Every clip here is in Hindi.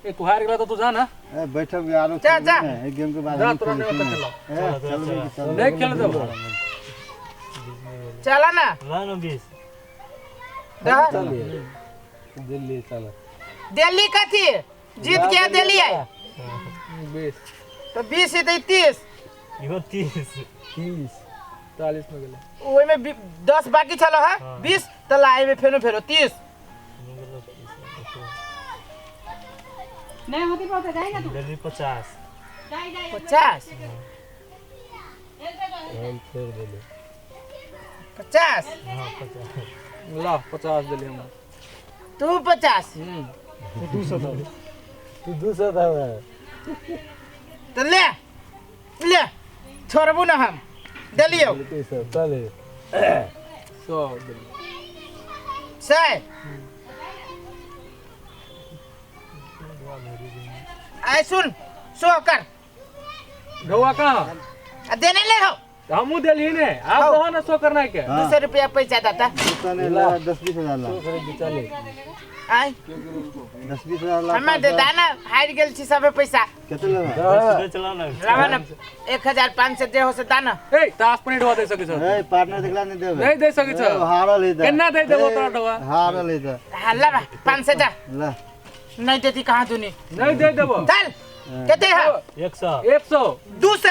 ए तू हार गेला तो तू जा ना ए बैठब यारो जा जा एक गेम के बाद जा तुरंत खेलो चल नहीं खेल दो चला ना रानो 20 दिल्ली चल दिल्ली का थी जीत क्या दिल्ली है 20 तो 20 है तो 30 इहो 30 40 में गेले ओए में 10 बाकी चलो है 20 तो लाए में फेरो 30 नहीं होती बहुत जाएगा तू दिल्ली 50 50 हम फिर दिल्ली 50 हां 50 ला 50 दिल्ली हम तू 50 तू 200 था तो ले ले छोड़बू ना हम दिलियो चले 100 दिल्ली सही आई सुन सो कर गवा कहां देने ले हो हमू दिल्ली ने आप कहो ना सो करना है क्या 200 रुपया पैसा देता तने ला 10-20 हजार ला चले आई 10-20 हजार ला हमें दे दाना हार गेल छी सब पैसा केते लेबा चला ना रवा ना 1500 दे हो से दाना ए तास पनि ढवा दे सके छ ए पार्टनर देखला नहीं देबे नहीं दे सके छ हारल है केना दे देबो तोरा ढवा हारल है त हल्ला बा 500 दे ला नहीं देती कहां तूने नहीं दे देबो चल केते है 100 200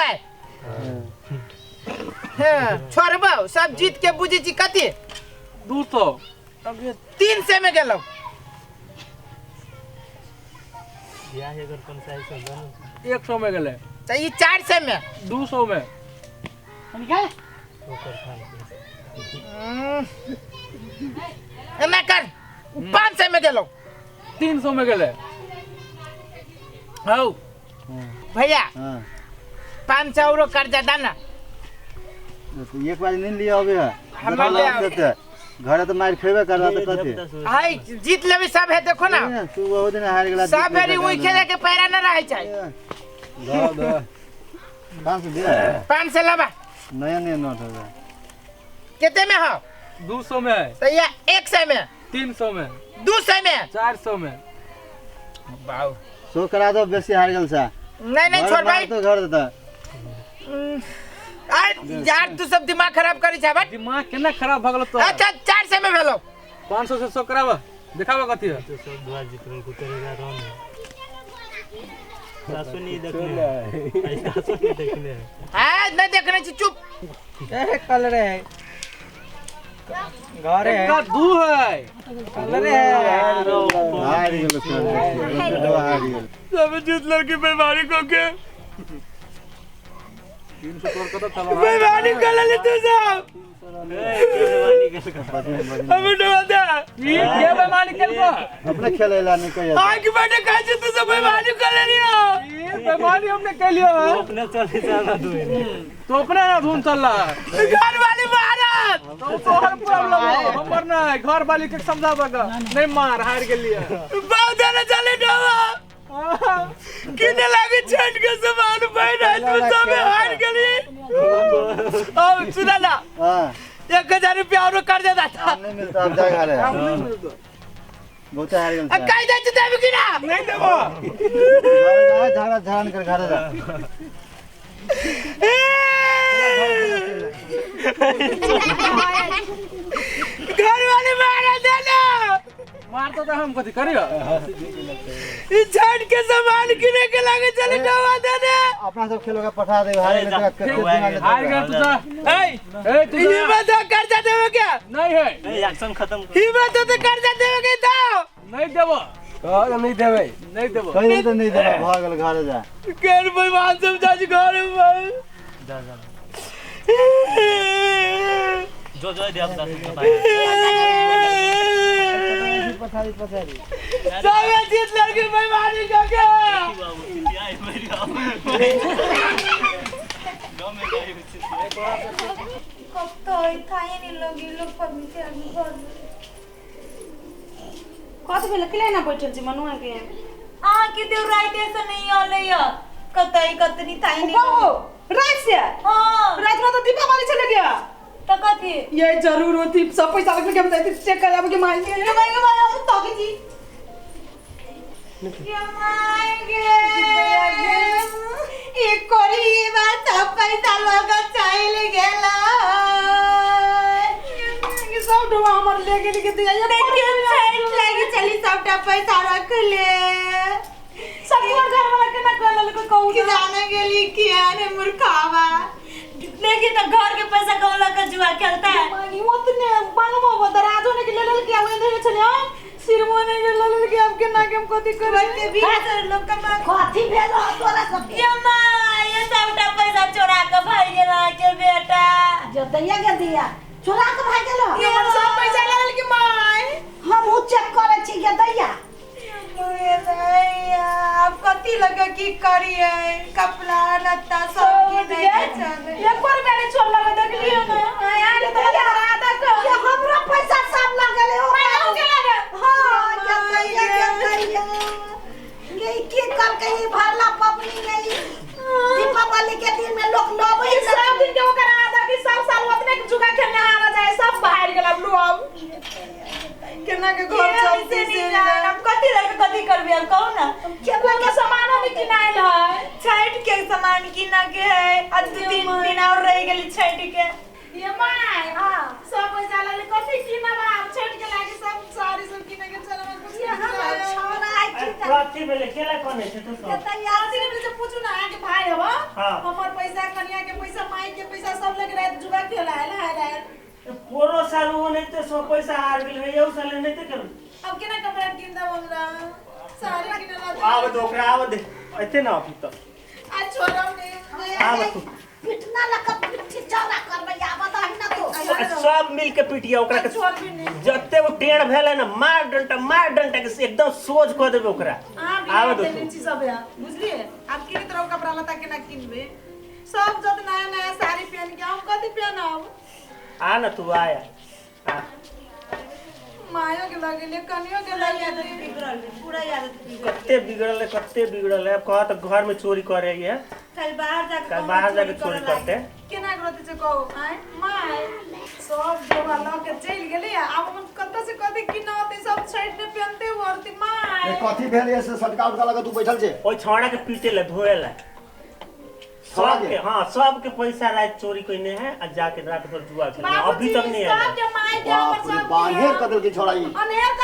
हां छोड़बो सब जीत के बुझी छी कते 200 अब 300 में गेलो या अगर कौन सा है सब 100 में गेले तो ये 400 में 200 में निकाल ओकर खान ना कर 500 में गेलो 300 में गेले हो भैया हां 500 euro कर्जा दाना तो एक बार नहीं लिया होबे हम ले घर तो मार खेबे करवा तो कथि हाय जीत लेबे सब है देखो ना तू वो दिन हार गेला सब बेरी उई खेले के पैरा न रहे चाहिए दो 500 दे 500 लेबा नया नया नोट है कितने में हो 200 में है तो ये 100 में 300 में 200 में 400 में बाऊ सो करा दो बेसी हार गेल सा नहीं छोड़ भाई तो घर देता यार तू सब दिमाग खराब करी छ बट दिमाग केना खराब भ गेलो तो अच्छा 400 में भेलो 500 से 100 करावा दिखावा कथि है तो सब दुआ जितने को करेगा रोन सासु नहीं देखने सासु नहीं देखने हां नहीं देखने छी चुप ए कलर है घर है का दू है कलर है हार गेल हार गेल सब जीत लड़की बेमारी को के 300 तोर कत चला बेमारी कर ले तू सब हमें डरा दे ये बेमारी कर को अपने खेलेला नहीं कहिया आगे बैठे काहे तू सब बेमारी कर ले लियो ये बेमारी हमने कर लिया है अपने चले जाना तू तो अपने ना धुन चल रहा है घर वाली महाराज तो तोहर प्रॉब्लम है हमर ना है घर वाली के समझाबगा नहीं मार हार गेलिए बहुत देना चले डवा किने लागे छट के सामान भाई रात में सब हार गेली अब सुना ना हां 1000 रुपया और कर दे दाता नहीं मिलता अब जाए घरे नहीं मिलता बहुत हार गेल अब काई दे देबे कि ना नहीं देबो झगड़ा झान कर घरे जा घर वाले मारा देना मार तो हम कथि करियो इस छट के सामान किने के लागे चले डवा देने अपना सब खेलोगा पठा दे हार गेल हार गया तू जा ए तू ये बात कर्जा देवे क्या नहीं है एक्शन खत्म ये बात तो कर्जा देवे के दाओ नहीं देबो नहीं देबे नहीं देबो कहीं तो नहीं दे भाग गेल घरे जा केर भगवान समझा जी घर में जा जो दे अब 10 भाई पछाड़ी सब जीत लड़की बेईमानी का के बाबू चिटिया है मेरी गांव में गई चिटिया कब तो खाए नहीं लोग फर्नीचर आगे घर कत बेला किले ना बैठल छी मनुआ के आ के देव राइट ऐसा नहीं आले या कतई कतनी ताई नहीं बाबू रात से हां रात में तो दीपावली चले गया तो कथी ये जरूर होती सब पैसा लग के हम चेक कर अब के मान के तो भाई हम तो के जी एक कोरी बात पैसा लगा चाइले गेला ये सब डुबा हमर ले गेली के दिया ये साइड लागी चली सबटा पैसा रख ले सब तोर घर वाला के ना कहल को कहू कि जाने गेली किया रे मूर्खावा लेकिन तो घर के पैसा कौन लगा जुआ खेलता है मानी ओतने बनवा वो दराजो ने के ले के आवे दे छले सिरमोने के ले के अब के ना के हम कथि करे के भी लोग का कथि भेलो तोरा सब ये मां ये सबटा पैसा चोरा के भाई गेला के बेटा जो दैया के दिया चोरा के भाग गेलो ये सब पैसा ले के माय हम उ चेक करे छी के दैया अब कथी लगा की करिए कपड़ा लत्ता सब की नहीं चले एक बार मैंने छोड़ लगा देख लियो ना यार तो आधा को ये हमरा पैसा सब लगले हो मैं के लगा हां क्या दैया ये की कर के ही भरला पबनी नहीं दीपावली के दिन में लोग लोबे सब दिन के ओकरा आधा की सब साल ओतने जुगा खेलने हारा जाए सब बाहर गेला लोग केना के घर सब से अब कथी लगे कथी करबे अब कहू ना केतना के सामान में किनाइल है छठ के सामान किना के है आज 2 दिन और रह गेली छठ के ये माय हां सब पैसा ले कथी किनबा छठ के लागे सब साड़ी सब किने के चलबा कुछ हां छोरा आई की प्राप्ति में केला कोन है तो सब तैयार से पूछू ना आके भाई हवा हमर पैसा कन्या के पैसा माई के पैसा सब लग रात जुगा खेला है पोरो साल वो नहीं तो सब पैसा हार गेल है यौ साल नहीं तो कर अब केना कपड़ा किन दब हमरा साड़ी किनला आव दो ओकरा आव दे एते ना अभी तो आ छोरा ने आव तू पिटना लका पिट्ठी चौड़ा करबे या बता ना तो सब मिल के पिटिया ओकरा के छोड़ भी नहीं जत्ते वो टेढ़ भेले ना मार डंटा के एकदम सोझ क देबे ओकरा आव दो देने चीज सब है बुझलिए आप किनी तरह कपड़ा लता केना किनबे सब जत नया नया साड़ी पहन के हम कथि पहनब आ ना तू आया मायो के लगेले कनियो के लगे बिगड़ल पूरा याद कत्ते बिगड़ल है कह तो घर में चोरी करे है कल बाहर जाके चोरी करते केना करते से कहू आय माय सब जोगा ल के चल गेले अब हम कत्ता से कथि किनते सब साइड में पहनते वरती माय कथी भेल ये से सटका उटका लगा तू बैठल छे ओइ छौड़ा के पीटे ले धोए ले सबके हां सबके पैसा रात चोरी कइने है आ जाके रात भर जुआ खेले अभी तक नहीं है सब जमाए दे पर सब बाहेर कदल के छोड़ाई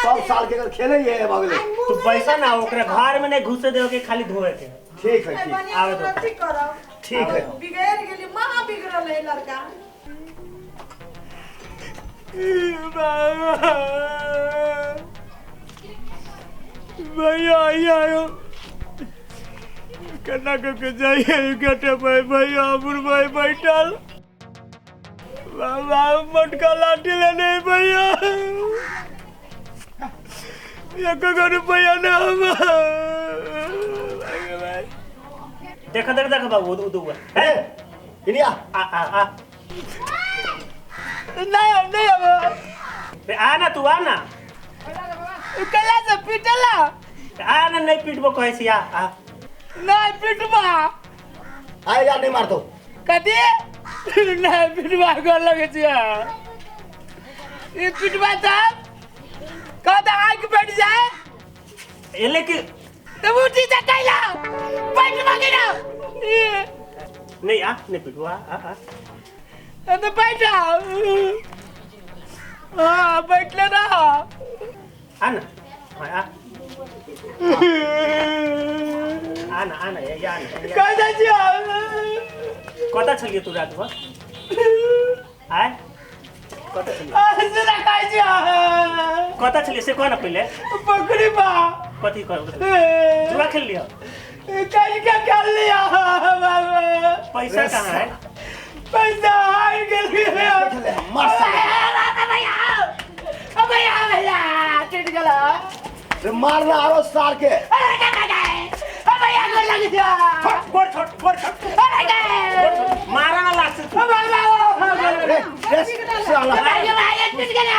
सब साल के अगर खेले ये भगले तू पैसा ना ओकरा घर में नहीं घुसे देओ के खाली धोए के ठीक है ठीक आवे तो ठीक करब ठीक है बिगड़ गेली महा बिगड़ल है लड़का भैया आयो कन्ना के जाइए गटे भाई भैया अमर भाई बैठल बाबा मटका लाठी ले नहीं भैया एक रुपया ना देखा बाबू उदू ए इनिया आ नहीं अब बे आ ना तू आ ना कला से पिटला आ ना नहीं पीटबो कहै छी आ नहीं पिटवा आए यार नहीं मार दो कथी नहीं पिटवा कर लगे छिया ये पिटवा तब कहता आग बैठ जाए ए लेकिन तो उठी जा कैला बैठ मांगे ना नहीं आ नहीं पीटवा आ तो बैठा हाँ बैठ ले ना आ ना आना या कैसा छिया कता छलिए तू रात भर आय कता छलिए सुना काय छिया कता छलिए से कह ना पहले बकरी बा कथी कर जुआ खेल लिया कल क्या कर लिया बाबा पैसा कहाँ है पैसा हार गया मार भैया टिट गला रे मारना आरो सार के भैया को लगी जा छोड़ मारा ना लाग से रे साला भैया टिट गला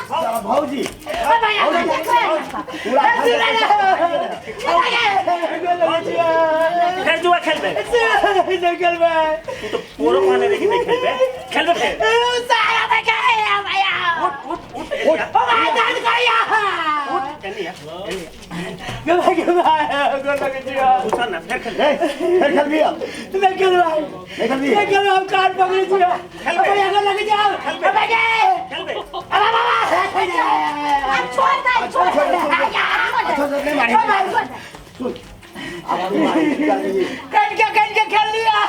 साला भौजी फिर जुआ खेल बे तू तो पोरो माने लेकिन नहीं खेल बे फिर सारा भैया उठ भाई दाद करिया पूछो ना फिर खेल फिर खेल भी अब नहीं खेल भाई नहीं खेल भी नहीं खेल हम कान पकड़े छी अबे आगे लग जाओ अबे के खेल बे अबे बाबा छोड़ दे नहीं मारेंगे सुन कट के खेल लिया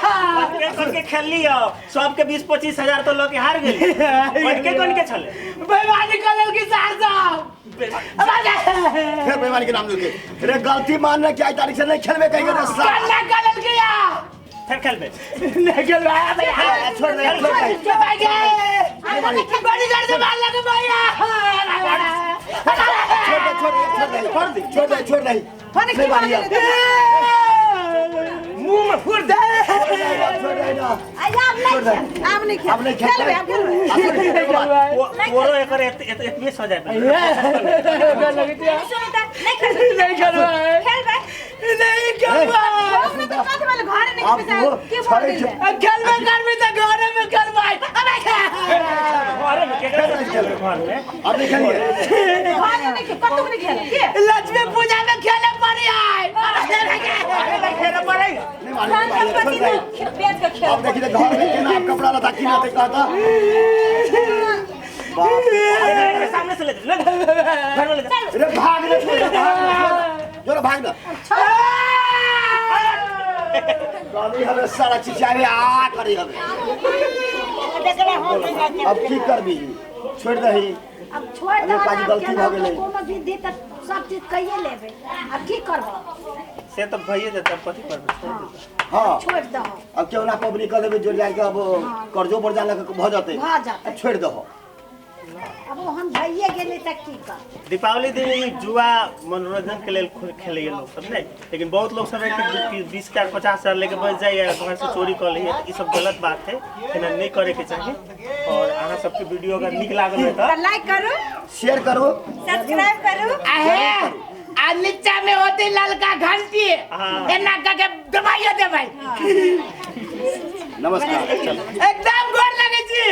करके खेल लियो सबके 20-25 हजार तो लोग हार गेली पटके कोन के छले बेईमानी कलर की सार साहब फिर बेईमानी के नाम लेके रे गलती मानने की आई तारीख से नहीं खेलबे कहीं रे साला कलर किया फिर खेल बे नहीं खेल रहा भैया छोड़ दे बड़ी जड़ से मार लगे भैया छोड़ दे होने की बात मुंह में फूट दे अब नहीं खेल ओरो एकर एतबे सो जाय नहीं खेल रहा है नहीं खेल रहा है खेल में कर भी तो घर में कर भाई अबे घर में के घर में अब नहीं खेलिए लक्ष्मी पूजा में खेले पड़ी है खेले पड़ी नहीं मारेंगे अब देखिए घर में के नाम कपड़ा लता की ना ते कहता सामने से ले घर में ले जा रे भाग रे भाग ना गाली हमें सारा चीज आवे आ करी हमें अब की करबी छोड़ दही अब छोड़ अबे पाजी गलती भ गेलै कोनो विधि त सब चीज कहिए लेबे अब की करबो से तो भइए जे तब कथि करबे छोड़ दे हां छोड़ दो अब क्यों ना पबनी कर देबे जोड़ जाके अब कर्जो पर जाने के भ जाते छोड़ दहो अब हम भइए गेले त की कर दीपावली दिन ई जुआ मनोरंजन के लेल खेले लोग सब नहीं लेकिन बहुत लोग सब 20,000-50,000 हजार लेके बच जाए घर से चोरी कर लिए ई सब गलत बात है एना नहीं करे के चाहिए और अहाँ सबके वीडियो अगर निक लागल है तो लाइक करो शेयर करो सब्सक्राइब करो आ नीचा में होती ललका घंटी एना के दबाइए दे भाई नमस्कार एकदम गोर लगे छी